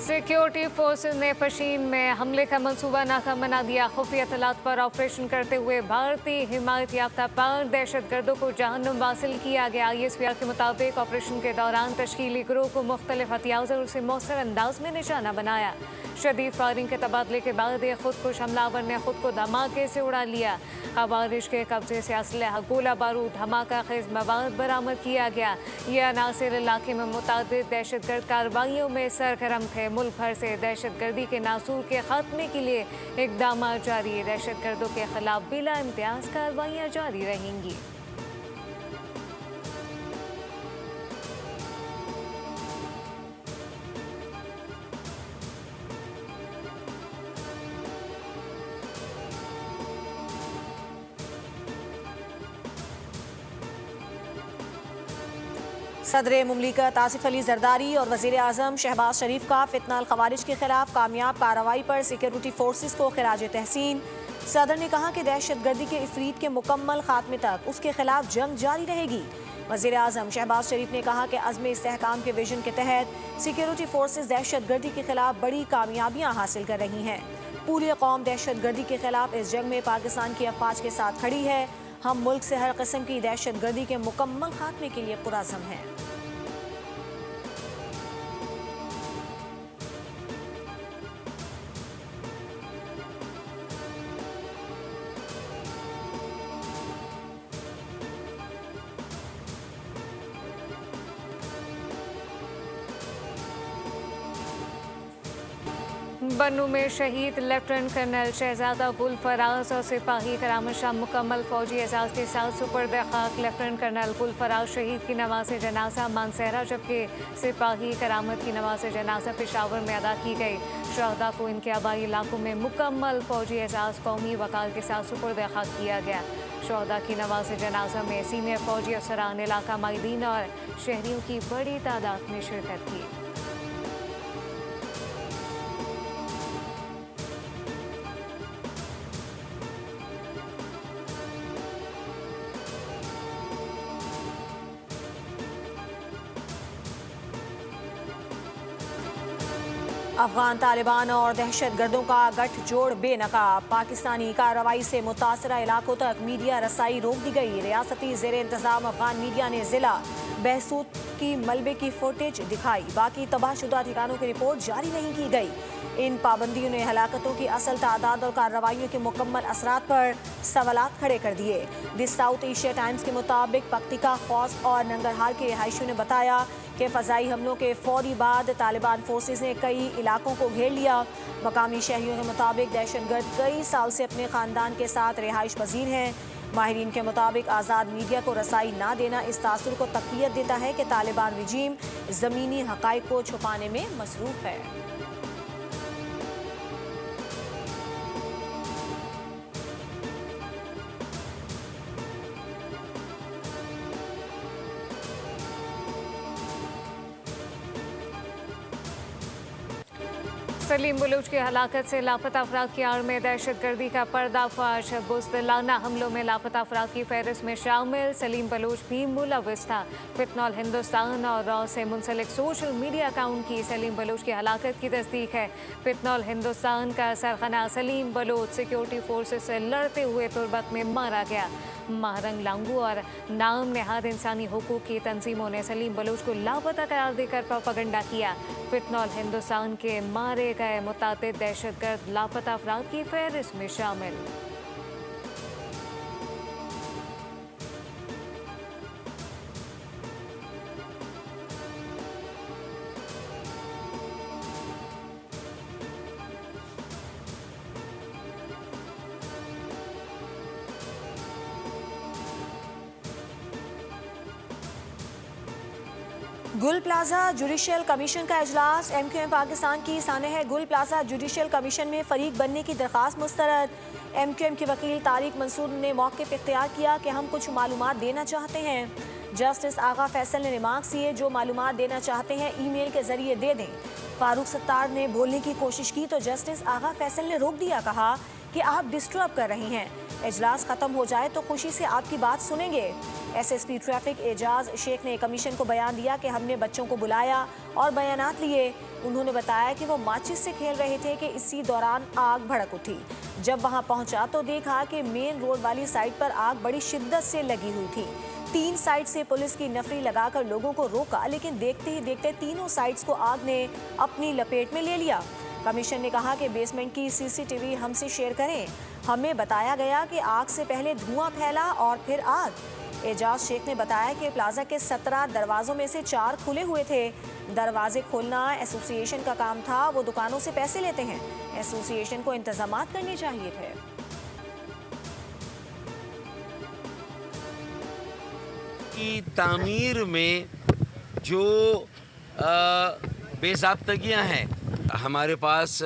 Security forces ने पशीन में हमले का मंसूबा नाकाम बना दिया। खुफिया इत्तलात पर ऑपरेशन करते हुए भारतीय हिमायत याफ्ता 5 दहशतगर्दों को जहन्नुम हासिल किया गया। ISPR के मुताबिक ऑपरेशन के दौरान तश्कीली गिरोह को मुख्तलिफ हथियारों से मौसर अंदाज में निशाना बनाया। शदीद फायरिंग के तबादले के बाद एक खुदकुश हमलावर ने खुद को धमाके से उड़ा लिया। खवारिश के कब्जे से असलहा, गोला बारूद, धमाका खेज मवाद बरामद किया गया। यह अनासिर इलाके में मुतादिद दहशतगर्द कार्रवाइयों में सरगर्म थे। मुल्क भर से दहशतगर्दी के नासूर के खात्मे के लिए इकदाम जारी है। दहशतगर्दों के खिलाफ बिला इम्तियाज कार्रवाइयाँ जारी रहेंगी। सदर मुमलिकत आसिफ अली जरदारी और वज़ीर आज़म शहबाज शरीफ का फितनाल खवारिज के खिलाफ कामयाब कार्रवाई पर सिक्योरिटी फोर्सेस को खिराज तहसीन। सदर ने कहा कि दहशतगर्दी के इफरीत के मुकम्मल खात्मे तक उसके खिलाफ जंग जारी रहेगी। वज़ीर आज़म शहबाज शरीफ ने कहा कि अज़्म इस्तेहकाम के विजन के तहत सिक्योरिटी फोर्सेस दहशतगर्दी के खिलाफ बड़ी कामयाबियाँ हासिल कर रही हैं। पूरी कौम दहशतगर्दी के खिलाफ इस जंग में पाकिस्तान की अफवाज के साथ खड़ी है। हम मुल्क से हर किस्म की दहशतगर्दी के मुकम्मल खात्मे के लिए पुरअज़्म हैं। बन्नू में शहीद लेफ्टिनेंट कर्नल शहजादा गुल फराज और सिपाही करामत शाह मुकम्मल फौजी एजाज के साथ सुपर्द खाक। लेफ्टिनेंट कर्नल गुल फराज शहीद की नमाज जनाजा मानसहरा, जबकि सिपाही करामत की नमाज जनाजा पेशावर में अदा की गई। शहदा को इनके आबाई इलाकों में मुकम्मल फौजी एजाज कौमी वकार के साथ सुपर्द खाक किया गया। शहदा की नमाज जनाजा में सीनियर फौजी अफसरान, इलाका माहिदीन और शहरियों की बड़ी तादाद में शिरकत की। अफगान तालिबान और दहशतगर्दों का गठजोड़ बेनकाब। पाकिस्तानी कार्रवाई से मुतासरा इलाकों तक मीडिया रसाई रोक दी गई। रियासती ज़ेर इंतज़ाम अफगान मीडिया ने जिला बहसूत की मलबे की फुटेज दिखाई। बाकी तबाहशुदा ठिकानों की रिपोर्ट जारी नहीं की गई। इन पाबंदियों ने हलाकतों की असल तादाद और कार्रवाइयों के मुकम्मल असरात पर सवालात खड़े कर दिए। द साउथ एशिया टाइम्स के मुताबिक पक्तिका, खौस और नंगरहार के रिहायशियों ने बताया कि फ़ज़ाई हमलों के फौरी बाद तालिबान फोर्सेस ने कई इलाकों को घेर लिया। मकामी शहरियों के मुताबिक दहशतगर्द कई साल से अपने ख़ानदान के साथ रिहाइश पजीर हैं। माहिरीन के मुताबिक आज़ाद मीडिया को रसाई ना देना इस तासुर को तक़वियत देता है कि तालिबान रजीम ज़मीनी हक़ाइक़ को छुपाने में मसरूफ़ है। सलीम बलूच की हलाकत से लापता अफराद की आड़ में दहशतगर्दी का पर्दाफाश। बुज़दिलाना हमलों में लापता अफराद की फहरिस्त में शामिल सलीम बलूच भी मुलव्विस था। फितनॉल हिंदुस्तान और रॉ से मुंसलिक सोशल मीडिया अकाउंट की सलीम बलूच की हलाकत की तस्दीक है। फितनॉल हिंदुस्तान का सरखना सलीम बलूच सिक्योरिटी फोर्सेस से लड़ते हुए तुरबत में मारा गया। महरंग लांगू और नाम नहाद इंसानी हुकूक की तंजीमों ने सलीम बलूच को लापता करार देकर प्रोपेगेंडा किया। फितनॉल हिंदुस्तान के मारे गए मुतादिद दहशतगर्द लापता अफराद की फहरिस्त में शामिल। गुल प्लाजा जुडिशियल कमीशन का इजलास। MQM पाकिस्तान की सानह गुल प्लाजा जुडिशियल कमीशन में फरीक बनने की दरख्वास्त मुस्तरद। MQM के वकील तारिक मंसूर ने मौक़िफ़ इख्तियार किया कि हम कुछ मालूमात देना चाहते हैं। जस्टिस आगा फैसल ने रिमार्क्स दिए, जो मालूमात देना चाहते हैं ईमेल के जरिए दे दें। फारूक सत्तार ने बोलने की कोशिश की तो जस्टिस आगा फैसल ने रोक दिया, कहा कि आप डिस्टर्ब कर रही हैं। इजलास ख़त्म हो जाए तो खुशी से आपकी बात सुनेंगे। एसएसपी ट्रैफिक एजाज शेख ने कमीशन को बयान दिया कि हमने बच्चों को बुलाया और बयानात लिए। उन्होंने बताया कि वो माचिस से खेल रहे थे कि इसी दौरान आग भड़क उठी। जब वहां पहुंचा तो देखा कि मेन रोड वाली साइड पर आग बड़ी शिद्दत से लगी हुई थी। 3 साइड से पुलिस की नफरी लगाकर लोगों को रोका, लेकिन देखते ही देखते तीनों साइड्स को आग ने अपनी लपेट में ले लिया। कमीशन ने कहा कि बेसमेंट की सीसीटीवी हमसे शेयर करें। हमें बताया गया कि आग से पहले धुआं फैला और फिर आग। एजाज शेख ने बताया कि प्लाजा के 17 दरवाजों में से 4 खुले हुए थे। दरवाजे खोलना एसोसिएशन का काम था, वो दुकानों से पैसे लेते हैं। एसोसिएशन को इंतजामात करने चाहिए थे। की तामीर में जो बेज़ाब्तगियाँ हैं, हमारे पास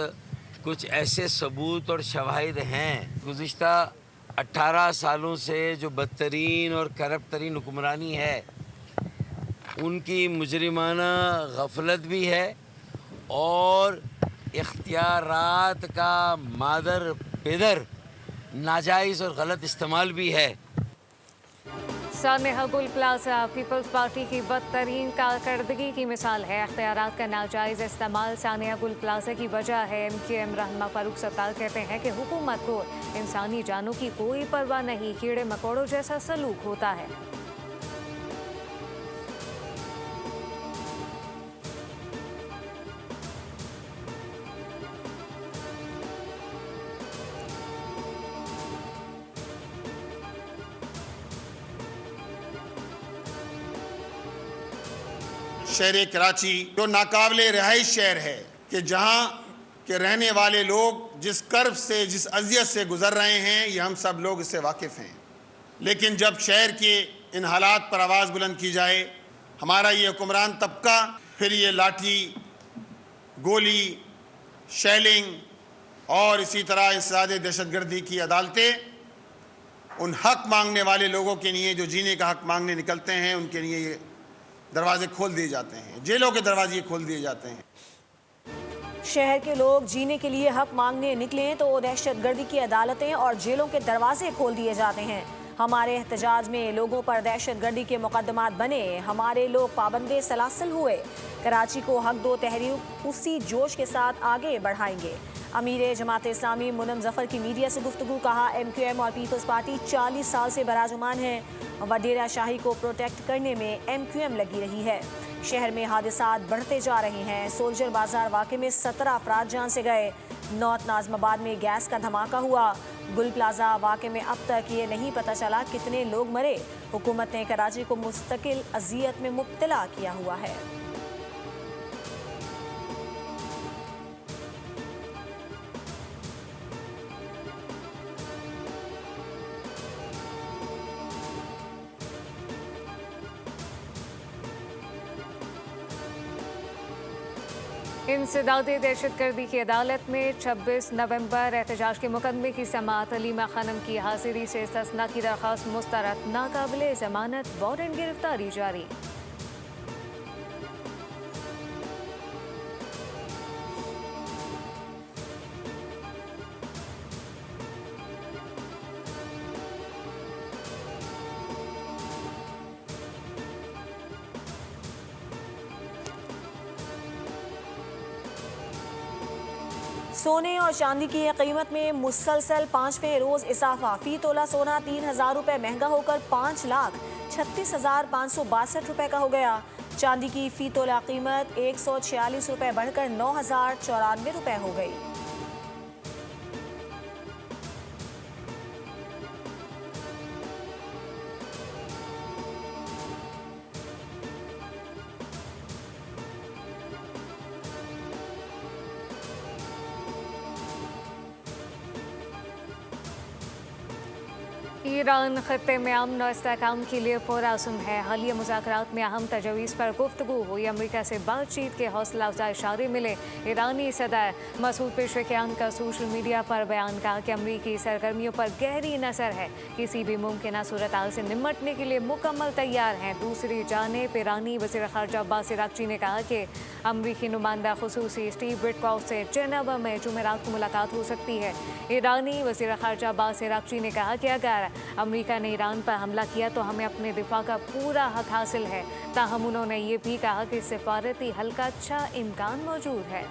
कुछ ऐसे सबूत और शवाहिद हैं। गुज़िश्ता 18 सालों से जो बदतरीन और करप्ट तरीन हुक्मरानी है, उनकी मुजरिमाना गफलत भी है और इख्तियारात का मादर पेदर नाजायज़ और गलत इस्तेमाल भी है। सानेहा गुल प्लाजा पीपल्स पार्टी की बदतरीन कारकर्दगी की मिसाल है। इख्तियारात का नाजायज़ इस्तेमाल सानेहा गुल प्लाजा की वजह है। MQM रहनुमा फारूक सत्तार कहते हैं कि हुकूमत को इंसानी जानों की कोई परवाह नहीं, कीड़े मकोड़ों जैसा सलूक होता है। शहर कराची जो नाकाबिले रिहाइश शहर है कि जहाँ के रहने वाले लोग जिस कर्ब से, जिस अजियत से गुजर रहे हैं, ये हम सब लोग इससे वाकिफ़ हैं। लेकिन जब शहर के इन हालात पर आवाज़ बुलंद की जाए, हमारा ये हुक्मरान तबका फिर ये लाठी, गोली, शेलिंग और इसी तरह इंसदाद दहशतगर्दी की अदालतें उन हक मांगने वाले लोगों के लिए जो जीने का हक मांगने निकलते हैं, उनके लिए ये दरवाजे खोल दिए जाते हैं, जेलों के दरवाजे खोल दिए जाते हैं। शहर के लोग जीने के लिए हक मांगने निकले तो दहशतगर्दी की अदालतें और जेलों के दरवाजे खोल दिए जाते हैं। हमारे एहतजाज में लोगों पर दहशतगर्दी के मुकदमात बने, हमारे लोग पाबंदे सलासल हुए। कराची को हक दो तहरीक उसी जोश के साथ आगे बढ़ाएंगे। अमीर जमात इस्लामी मुनम जफर की मीडिया से गुफ्तगू। कहा MQM और पीपल्स पार्टी 40 साल से बराजुमान है। वडेरा शाही को प्रोटेक्ट करने में MQM लगी रही है। शहर में हादसात बढ़ते जा रहे हैं। सोल्जर बाजार वाक़े में 17 अफराद जान से गए। नॉर्थ नाज़माबाद में गैस का धमाका हुआ। गुल प्लाजा वाक़े में अब तक ये नहीं पता चला कितने लोग मरे। हुकूमत ने कराची को मुस्तकिल अजियत में मुब्तला किया हुआ है। इंसदादी दहशतगर्दी की अदालत में 26 नवंबर एहतजाज के मुकदमे की समाअत। अलीमा खानम की हाजिरी से इस्तिस्ना की दरख्वास्त मुस्तरद। नाकाबिले जमानत वारंट गिरफ्तारी जारी। सोने और चांदी की कीमत में मुसलसल 5वें रोज इजाफा। फी तोला सोना 3000 रुपये महंगा होकर 5,36,562 रुपये का हो गया। चांदी की फी तोला कीमत 146 रुपये बढ़कर 9,094 रुपये हो गई। ईरान खत्ते में अमन और इस्तेहकाम के लिए पुरअज़्म है। हालिया मुज़ाकरात में अहम तजवीज़ पर गुफ्तगू हुई। अमरीका से बातचीत के हौसला अफजा इशारे मिले। ईरानी सदर मसूद पेशवेकियान का सोशल मीडिया पर बयान। कहा कि अमरीकी सरगर्मियों पर गहरी नज़र है, किसी भी मुमकिन सूरत हाल से निमटने के लिए मुकम्मल तैयार हैं। दूसरी जानिब ईरानी वज़ीर ख़ारजा अब्बास अराग़ची ने कहा कि अमरीकी नुमाइंदा खुसूसी स्टीव विटकॉफ से जेनेवा में जुमेरात को मुलाकात हो सकती है। ईरानी वज़ीर ख़ारजा अब्बास अराग़ची ने कहा कि अगर अमेरिका ने ईरान पर हमला किया तो हमें अपने दिफा का पूरा हक हासिल है। ताहम उन्होंने ये भी कहा कि सिफारती हल का अच्छा इम्कान मौजूद है।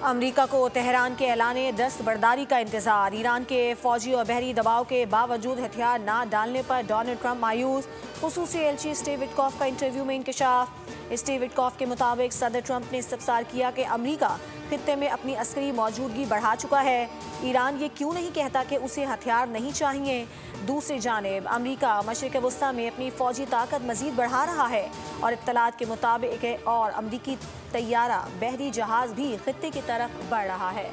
अमेरिका को तेहरान के ऐलाने दस्तबरदारी का इंतजार। ईरान के फौजी और बहरी दबाव के बावजूद हथियार ना डालने पर डोनाल्ड ट्रंप मायूस। खुसूसी एलची स्टीव विटकॉफ का इंटरव्यू में इंकशाफ। स्टीव विटकॉफ के मुताबिक सदर ट्रंप ने इस्तफसार किया कि अमेरिका खित्ते में अपनी अस्करी मौजूदगी बढ़ा चुका है। ईरान ये क्यों नहीं कहता कि उसे हथियार नहीं चाहिए। दूसरी जानिब अमेरिका मशरिक़ वस्ता में अपनी फौजी ताकत मजीद बढ़ा रहा है और इत्तलात के मुताबिक और अमेरिकी तैयारा बहरी जहाज भी खित्ते की तरफ बढ़ रहा है।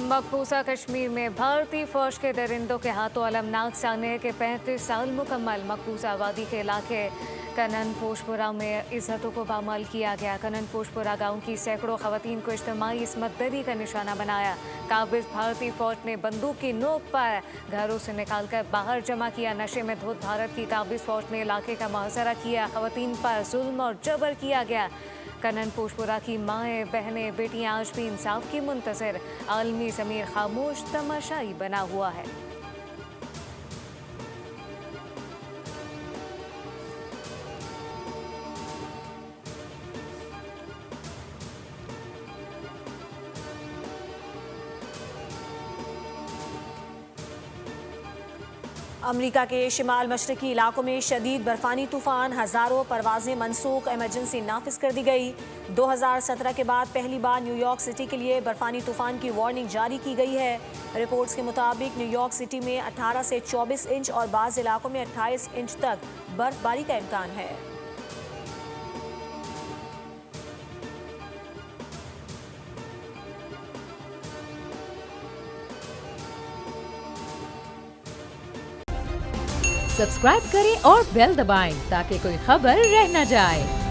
मकबूजा कश्मीर में भारतीय फौज के दरिंदों के हाथों अलमनाक सानहे के 35 साल मुकम्मल। मकबूजा आबादी के इलाके कनन पोशपुरा में इज्जतों को पामाल किया गया। कनन पोशपुरा गांव की सैकड़ों खवातीन को इज्तिमाई इसमत दरी का निशाना बनाया। काबिज भारतीय फौज ने बंदूक की नोक पर घरों से निकालकर बाहर जमा किया। नशे में धुत भारत की काबिज फौज ने इलाके का मुहासरा किया। खवातीन पर जुल्म और जबर किया गया। कनन पोशपुरा की माएँ बहनें बेटियां आज भी इंसाफ की मुंतज़िर। आलमी ज़मीर खामोश तमाशाई बना हुआ है। अमेरिका के शिमाल मशरकी इलाकों में शदीद बर्फानी तूफान, हज़ारों परवाजें मनसूख, इमरजेंसी नाफिज कर दी गई। 2017 के बाद पहली बार न्यूयॉर्क सिटी के लिए बर्फानी तूफान की वार्निंग जारी की गई है। रिपोर्ट्स के मुताबिक न्यूयॉर्क सिटी में 18 से 24 इंच और बाज़ इलाकों में 28 इंच तक बर्फबारी का इम्कान है। सब्सक्राइब करें और बेल दबाएं ताकि कोई खबर रह न जाए।